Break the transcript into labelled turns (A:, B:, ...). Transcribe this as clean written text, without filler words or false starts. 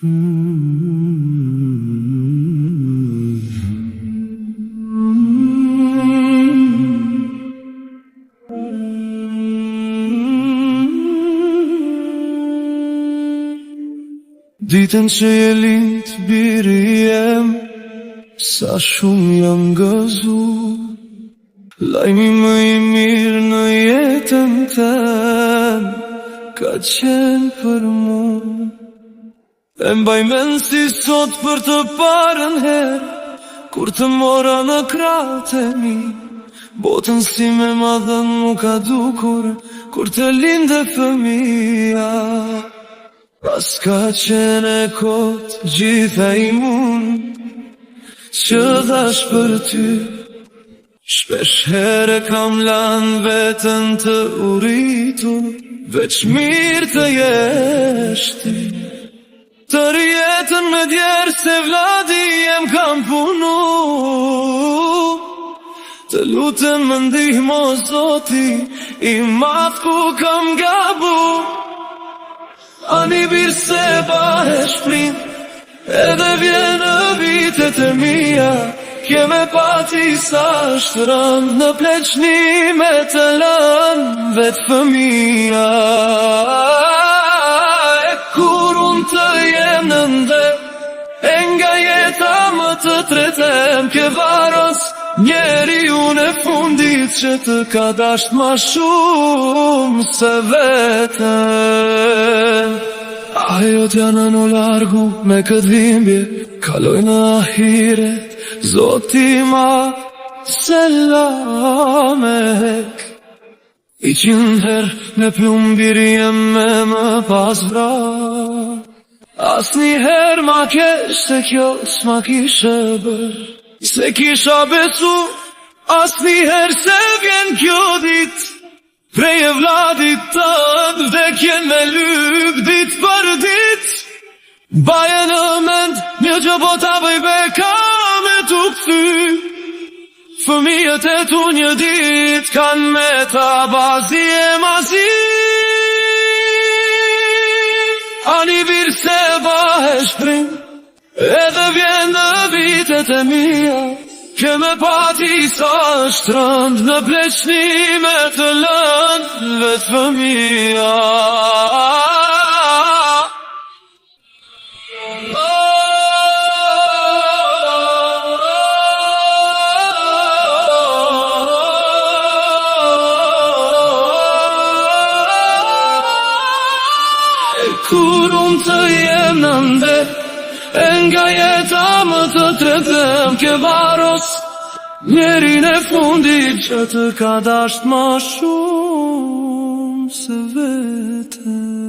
A: Ditën që je lind biri jem, sa shumë jam gëzuar. Lajmi më i mirë në jetën tem ka qenë për mu. E mbaj mend si sot për të parën herë, kur të mora në krahët e mi. Botën si me ma dhënë mu ka dukur, kur të linde fëmija. Pas ka qenë e kot gjitha i mund që dhash për ty. Shpesh herë kam lanë vetën të uritur, veç mirë të jesh ti. Të rjetën me djerë se vladi jem kam punu. Të lutem më ndihmo Zoti, i madh ku kam gabu. Ani birë se bahesh prind, edhe vjenë vitet e mija. Keme pati sa shtërën, në pleqni me të lënë vetë fëmija. E kur unë të jem në ndër, e nga jeta më të tretem, ke varos njeri unë e fundit që të ka dasht ma shumë se vetëm. Ajo t'janë në largu me këtë dhimbje, kaloj në ahiret, Zoti ma selamek. I 100 herë në plumbiri jem me më pas vra. Asnjëherë ma kesh se kjo s'ma kishe bër, se kisha besu asnjëherë se vjen kjo dit. Prej e vladit tënd vdekjen me lyp dit për dit. Baje në mend një që po ta bëj beka me tu kthy. Fëmijët e tu një dit kanë me ta bazi e mazi. Ani virë se bahesh prind, edhe vjen në vitet e mija. Keme pati sa shtrënd, në pleqni me të lënd vetë fëmija. Kur unë të jem në ndër, e nga jeta më të tretem, ke varos njerin e fundit që të ka dasht ma shumë se vetëm.